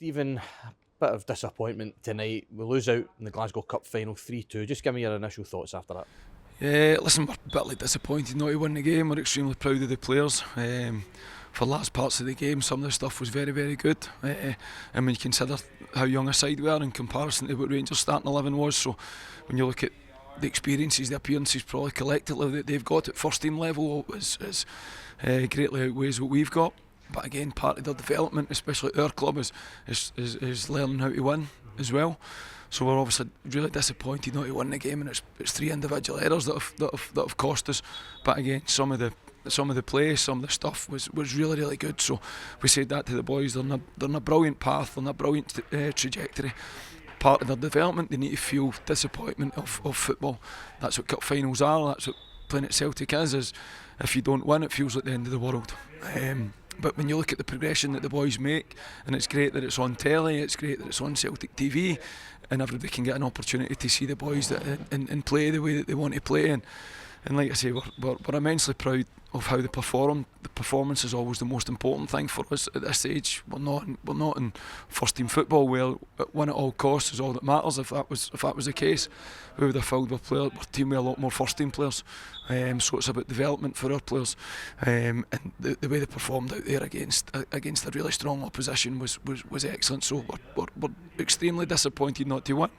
Stephen, a bit of disappointment tonight. We lose out in the Glasgow Cup Final 3-2. Just give me your initial thoughts after that. Yeah, listen, we're bitterly disappointed not to win the game. We're extremely proud of the players. For large parts of the game, some of the stuff was very, very good. And when you consider how young a side we are in comparison to what Rangers' starting 11 was, so when you look at the experiences, the appearances probably collectively that they've got at first team level is greatly outweighs what we've got. But again, part of their development, especially at our club, is learning how to win as well. So we're obviously really disappointed not to win the game, and it's three individual errors that have cost us. But again, some of the play, some of the stuff was really, really good. So we said that to the boys. They're on a brilliant path, they're on a brilliant trajectory. Part of their development, they need to feel disappointment of football. That's what cup finals are. That's what playing at Celtic is if you don't win, it feels like the end of the world. But when you look at the progression that the boys make, and it's great that it's on telly, it's great that it's on Celtic TV, and everybody can get an opportunity to see the boys that in play the way that they want to play. And like I say, we're immensely proud of how they perform. The performance is always the most important thing for us at this age. We're not in first team football where win at all costs is all that matters. If that was the case, we would have filled our team with a lot more first team players. So it's about development for our players, and the way they performed out there against a really strong opposition was excellent. So we're extremely disappointed not to win,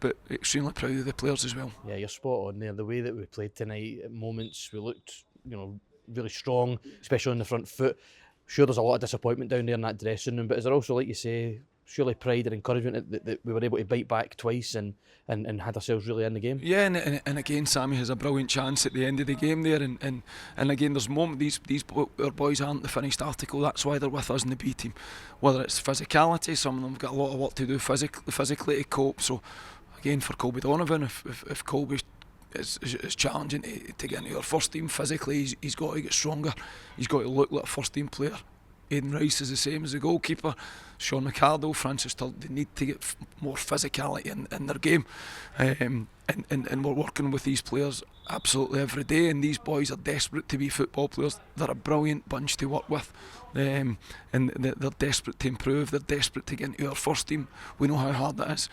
but extremely proud of the players as well. Yeah, you're spot on there. The way that we played tonight, at moments we looked, really strong, especially on the front foot. Sure, there's a lot of disappointment down there in that dressing room, but is there also, like you say, surely pride and encouragement that we were able to bite back twice and had ourselves really in the game? Yeah, and again, Sammy has a brilliant chance at the end of the game there, and again, there's moments, our boys aren't the finished article. That's why they're with us in the B team. Whether it's physicality, some of them have got a lot of work to do physically to cope. So again, for Colby Donovan, if Colby is challenging to get into our first team physically, he's got to get stronger. He's got to look like a first team player. Aidan Rice is the same as the goalkeeper. Sean McArdle, Francis Tull, they need to get more physicality in their game. And we're working with these players absolutely every day, and these boys are desperate to be football players. They're a brilliant bunch to work with, and they're desperate to improve. They're desperate to get into our first team. We know how hard that is,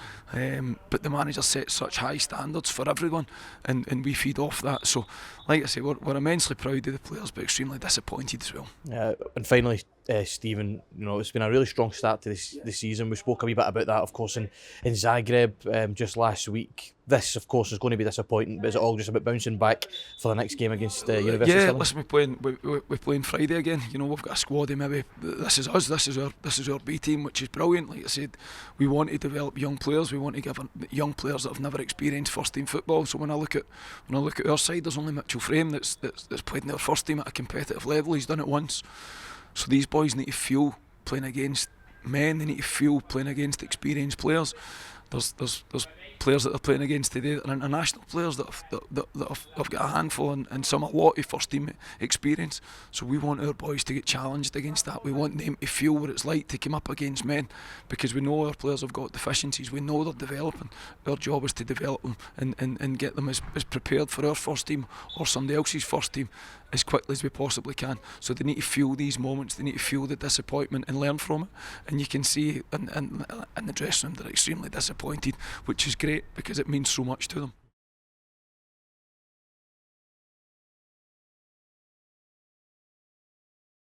but the manager sets such high standards for everyone, and we feed off that. So like I say, we're immensely proud of the players, but extremely disappointed as well. And finally, Stephen, it's been a really strong start to this season. We spoke a wee bit about that, of course, in Zagreb just last week. This, of course, is going to be disappointing, but is it all just about bouncing back for the next game against University? Yeah, Stirling? listen, we're playing Friday again. We've got a squad of maybe this is us. This is our B team, which is brilliant. Like I said, we want to develop young players. We want to give young players that have never experienced first team football. So when I look at our side, there's only Mitchell Frame that's played in our first team at a competitive level. He's done it once. So these boys need to feel playing against men. They need to feel playing against experienced players. There's players that they're playing against today that are international players that have got a handful and some a lot of first team experience. So we want our boys to get challenged against that. We want them to feel what it's like to come up against men, because we know our players have got deficiencies. We know they're developing. Our job is to develop them and get them as prepared for our first team or somebody else's first team as quickly as we possibly can. So they need to feel these moments, they need to feel the disappointment and learn from it. And you can see in the dressing room they're extremely disappointed, which is great because it means so much to them.